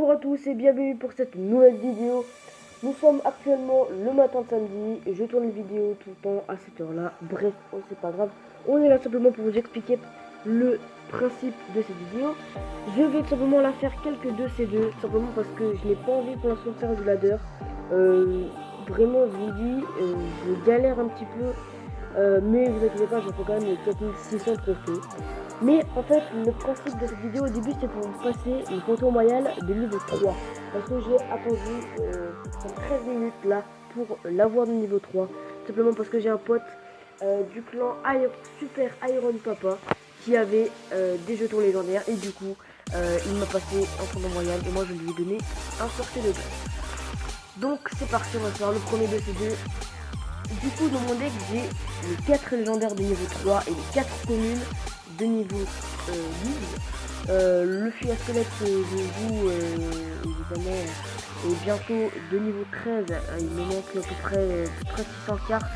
Bonjour à tous et bienvenue pour cette nouvelle vidéo. Nous sommes actuellement le matin de samedi et je tourne une vidéo tout le temps à cette heure là. Bref, c'est pas grave. On est là simplement pour vous expliquer le principe de cette vidéo. Je vais tout simplement la faire quelques de ces deux, simplement parce que je n'ai pas envie pour l'instant de faire du ladder. Vraiment, je vous dis, je galère un petit peu. Mais vous inquiétez pas, je fais quand même les 4600 trophées. Mais en fait, le principe de cette vidéo au début, c'est pour vous passer une photo royale de niveau 3. Parce que j'ai attendu 13 minutes là pour l'avoir de niveau 3. Simplement parce que j'ai un pote du clan Super Iron Papa qui avait des jetons légendaires. Et du coup, il m'a passé un photo royal et moi je lui ai donné un sorcier de glace. Donc c'est parti, on va faire le premier de ces deux. Du coup, dans mon deck, j'ai les 4 légendaires de niveau 3 et les 4 communes de niveau 12. Le fusil à squelette que je joue évidemment est bientôt de niveau 13. Il me manque à peu près 600 cartes.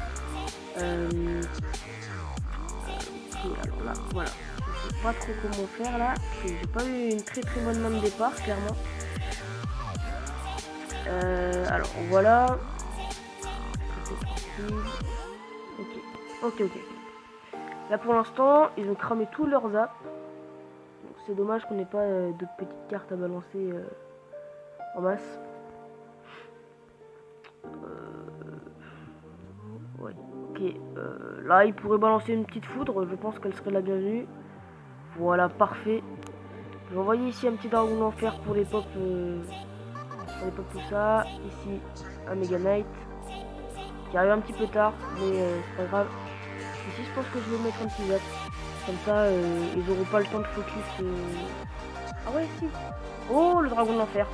Alors là, voilà. Je sais pas trop comment faire là. J'ai pas eu une très bonne main de départ, clairement. Alors voilà. Ok. Là pour l'instant, ils ont cramé tous leurs apps. C'est dommage qu'on n'ait pas d'autres petites cartes à balancer en masse. Ouais, ok. Là, il pourrait balancer une petite foudre. Je pense qu'elle serait la bienvenue. Voilà, parfait. Je vais envoyer ici un petit dragon d'enfer pour les pop. Tout ça. Ici, un Mega Knight. Qui arrive un petit peu tard, mais c'est pas grave. Ici, je pense que je vais mettre un petit zap. Comme ça, ils auront pas le temps de focus. Ah ouais, si. Oh, le dragon de l'enfer.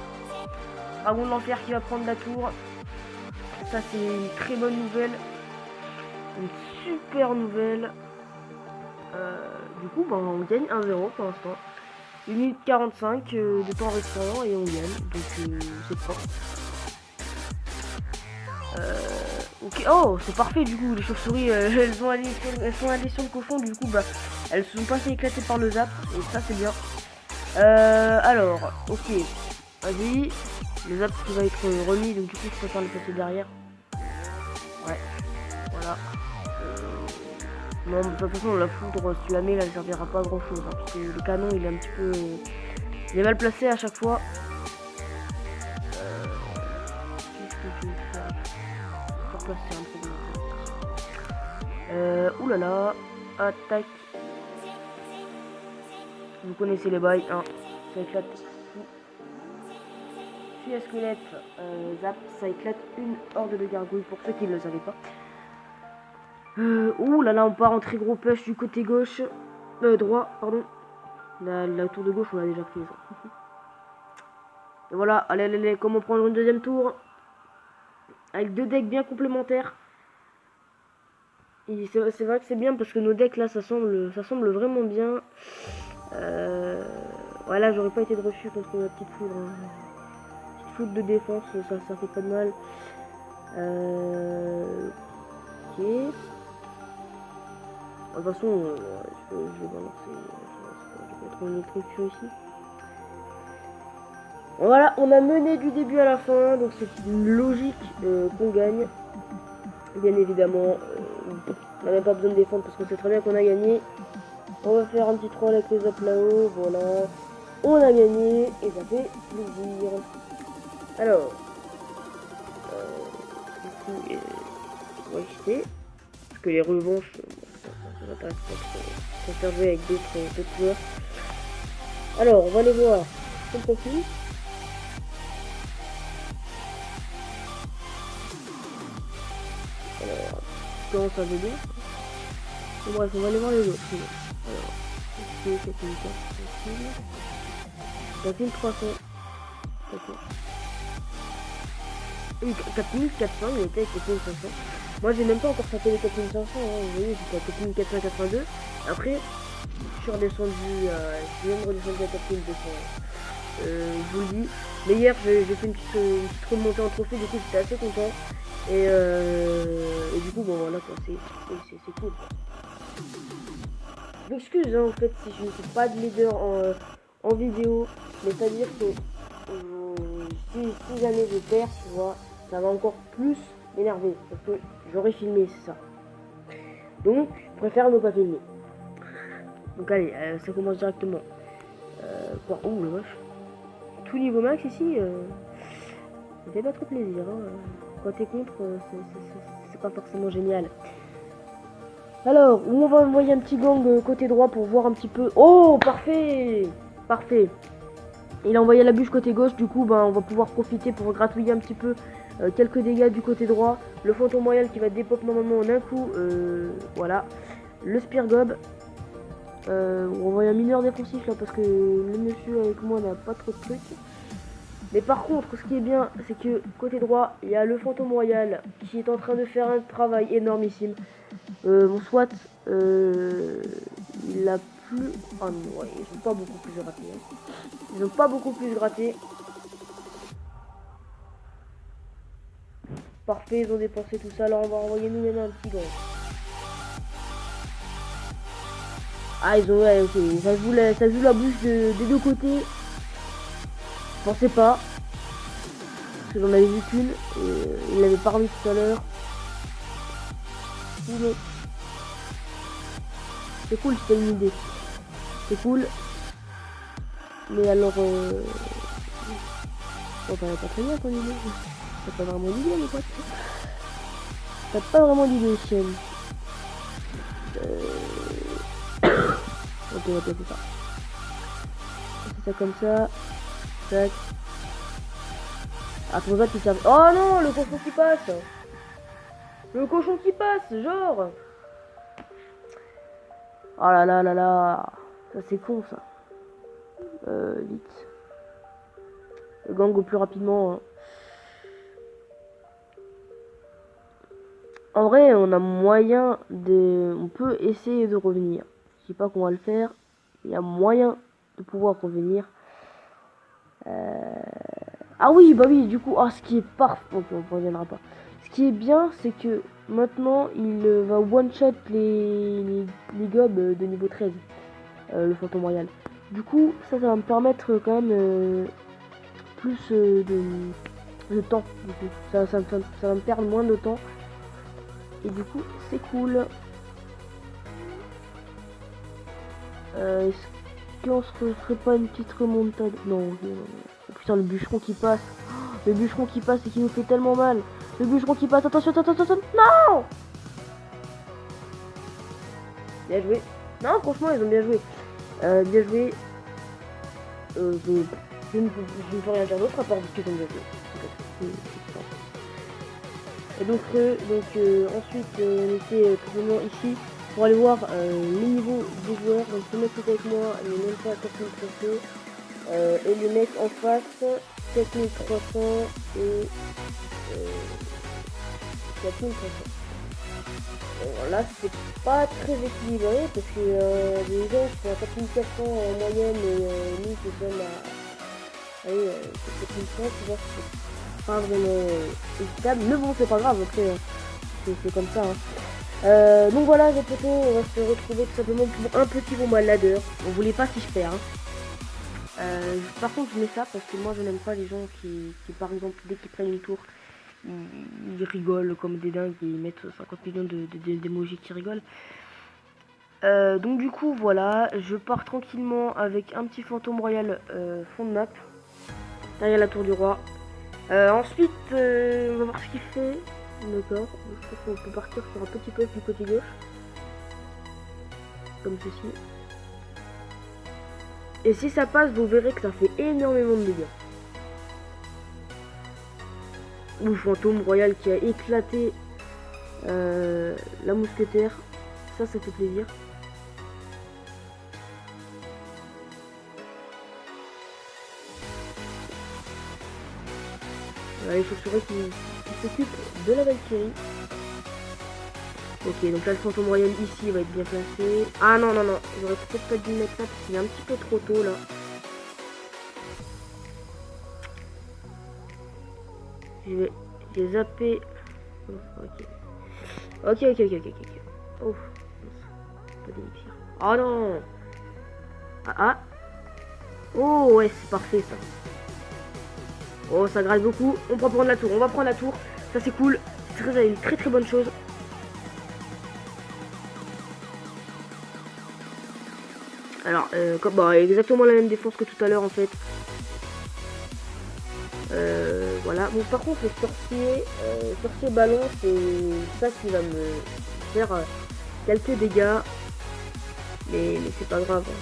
Dragon de l'enfer qui va prendre la tour. Ça, c'est une très bonne nouvelle. Une super nouvelle. Du coup, bah, on gagne 1-0 pour l'instant. 1 minute 45 de temps restant et on gagne. Donc, c'est propre. Ok, oh, c'est parfait du coup, les chauves-souris, elles sont allées sur le cochon, du coup, bah, elles se sont pas fait éclater par le zap, et ça c'est bien. Alors, ok, vas-y, le zap qui va être remis, donc du coup, je préfère le passer derrière. Ouais, voilà. Non, de toute façon, la foudre, si tu la mets, là, elle servira pas à grand chose, hein, parce que le canon, il est un petit peu... il est mal placé à chaque fois. Qu'est-ce que je vais faire ? Placer un peu. Oulala, attaque. Vous connaissez les bails, hein. Ça éclate. Fusil à squelette, zap, ça éclate une horde de gargouilles pour ceux qui ne le savaient pas. Oulala, on part en très gros push du côté gauche. Droit, pardon. La tour de gauche, on l'a déjà prise. Et voilà, allez, comment prendre une deuxième tour avec deux decks bien complémentaires. C'est vrai que c'est bien parce que nos decks là ça semble vraiment bien. Voilà, j'aurais pas été de refus contre la petite foudre. Hein. Petite foudre de défense, ça fait pas de mal. Ok. De toute façon, je vais balancer. Je vais mettre une électrocution ici. Voilà, on a mené du début à la fin, donc c'est logique qu'on gagne. Bien évidemment, on n'a même pas besoin de défendre parce qu'on sait très bien qu'on a gagné. On va faire un petit troll avec les up là-haut, voilà. On a gagné et ça fait plaisir. Alors, du coup, on va jeter. Parce que les revanches, ça m'intéresse pas de faire jouer avec d'autres joueurs. Alors, on va aller voir son profil. Alors, comment ça veut bien. Bon, bref, on va aller voir les autres. Alors, ok, 4400. 4300. D'accord. 4400, il était avec 4500. Moi, j'ai même pas encore tapé les 4500. Hein. Vous voyez, j'étais à 4482. Après, je suis redescendu. Je suis même redescendu à 4200. Je vous le dis. Mais hier, j'ai fait une petite remontée en trophée. Du coup, j'étais assez content. Et du coup, bon, voilà quoi. C'est cool. Je m'excuse en fait si je ne fais pas de leader en vidéo, mais c'est à dire que si jamais je perds, tu vois, ça va encore plus m'énerver. Parce que j'aurais filmé, c'est ça. Donc, je préfère ne pas filmer. Donc allez, ça commence directement. Quoi? Oh la vache. Tout niveau max ici, ça fait pas trop plaisir. Hein. Quand t'es contre, c'est pas forcément génial. Alors, on va envoyer un petit gang côté droit pour voir un petit peu. Oh, parfait! Parfait. Il a envoyé la bûche côté gauche, du coup, ben, on va pouvoir profiter pour gratouiller un petit peu quelques dégâts du côté droit. Le fantôme royal qui va dépop normalement en un coup. Voilà. Le spear gob. On envoie un mineur défensif là parce que le monsieur avec moi n'a pas trop de trucs. Mais par contre, ce qui est bien, c'est que côté droit, il y a le fantôme royal qui est en train de faire un travail énormissime. Mon SWAT, il a plus... Oh non, ouais, ils ont pas beaucoup plus gratté. Hein. Ils ont pas beaucoup plus gratté. Parfait, ils ont dépensé tout ça. Alors on va envoyer nous, il y en a un petit gars. Ah, ils ont... Ouais, ok. Ça joue la bouche des deux côtés. Je pensais pas. Parce que j'en avais vu qu'une. Il l'avait pas remis tout à l'heure. C'est cool, c'était une idée. C'est cool. Mais alors... Bon, t'avais pas très bien ton idée. T'as pas vraiment d'idée, mes potes. T'as pas vraiment d'idée, chienne. Ok, on va placer ça. C'est ça comme ça. Tac. Ah, ton qui servent. Oh non, le cochon qui passe. Le cochon qui passe, genre. Oh là là là là. Ça c'est con ça. Vite. Le gang au plus rapidement. Hein. En vrai, on a moyen de... On peut essayer de revenir. Je sais pas comment le faire. Il y a moyen de pouvoir revenir. Ah oui, bah oui, du coup, ce qui est parfait. Ok, on ne reviendra pas. Ce qui est bien, c'est que maintenant, il va one-shot les gobs de niveau 13. Le fantôme royal. Du coup, ça va me permettre quand même plus de temps. Du coup. Ça va me perdre moins de temps. Et du coup, c'est cool. Est-ce qu'on se ferait pas une petite remontade? Non, oh, putain, le bûcheron qui passe. Oh, le bûcheron qui passe et qui nous fait tellement mal. Le bûcheron qui passe. Attention, attention. Non! Bien joué. Non, franchement, ils ont bien joué. Bien joué. Je ne peux rien dire d'autre à part qu'ils ont bien joué. Et donc, ensuite, on était tout simplement ici pour aller voir les niveaux des joueurs. Donc, le mec qui est avec moi, il n'est même pas à 4300. Et le mec en face, 4300 et 4300. Alors là, c'est pas très équilibré parce que les gens sont à 4400 en moyenne et nous qui sommes à 4100, tu vois, c'est pas vraiment équitable. Mais bon, c'est pas grave, après, c'est comme ça. Hein. Donc voilà, les potos, on va se retrouver tout simplement pour un petit combat ladder. On voulait pas si je perds. Hein. Par contre, je mets ça parce que moi, je n'aime pas les gens qui par exemple, dès qu'ils prennent une tour, ils rigolent comme des dingues et ils mettent 50 millions d'émojis qui rigolent. Donc du coup voilà, je pars tranquillement avec un petit fantôme royal fond de map derrière la tour du roi. Ensuite on va voir ce qu'il fait. D'accord, je pense qu'on peut partir sur un petit peu du côté gauche comme ceci. Et si ça passe, vous verrez que ça fait énormément de dégâts. Ou fantôme royal qui a éclaté la mousquetaire. Ça fait plaisir. Il faut que qu'il s'occupe de la Valkyrie. Ok, donc là le fantôme royal ici va être bien placé. Ah non, j'aurais peut-être pas dû mettre ça parce qu'il est un petit peu trop tôt là. J'ai zappé. Ok. Ok. Oh, pas d'élixir. Oh non. Ah. Oh ouais, c'est parfait ça. Oh, ça gratte beaucoup. On peut prendre la tour. On va prendre la tour. Ça, c'est cool. C'est une très très bonne chose. Alors, exactement la même défense que tout à l'heure en fait. Voilà. Bon, par contre, le sorcier ballon, c'est ça qui va me faire quelques dégâts. Mais c'est pas grave. Hein.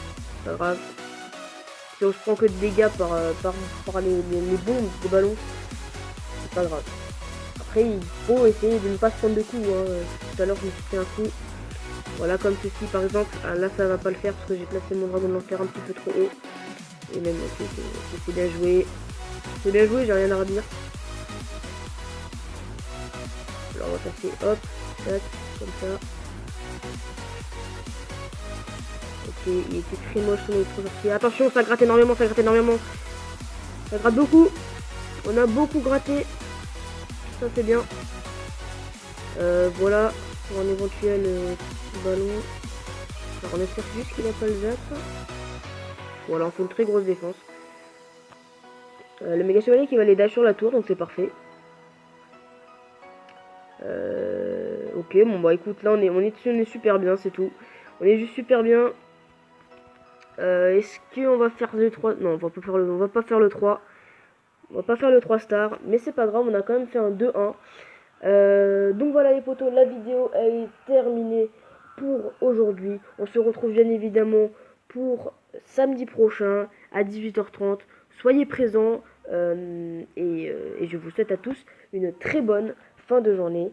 C'est pas grave. Si on se prend que de dégâts par les bombes de ballon, c'est pas grave. Après, il faut essayer de ne pas se prendre de coups. Hein. Tout à l'heure, je me suis fait un coup. Voilà, comme ceci par exemple. Ah, là, ça va pas le faire parce que j'ai placé mon dragon de l'enfer un petit peu trop haut. Et même, c'est bien joué. C'est bien joué, j'ai rien à redire. Alors, on va passer, hop, tac, comme ça. Ok, il était très moche son autre sorcier. Attention, ça gratte énormément, ça gratte énormément. Ça gratte beaucoup. On a beaucoup gratté. Ça, c'est bien. Voilà, pour un éventuel ballon. Alors, on espère juste qu'il n'a pas le zap. Voilà, on fait une très grosse défense. Le méga chevalier qui va aller dash sur la tour, donc c'est parfait. Ok, bon bah écoute, là on est super bien, c'est tout. On est juste super bien. Est-ce qu'on va faire le 3? Non, on va pas faire le 3. On va pas faire le 3 star, mais c'est pas grave, on a quand même fait un 2-1. Donc voilà les potos, la vidéo est terminée pour aujourd'hui. On se retrouve bien évidemment pour samedi prochain à 18h30. Soyez présents et je vous souhaite à tous une très bonne fin de journée.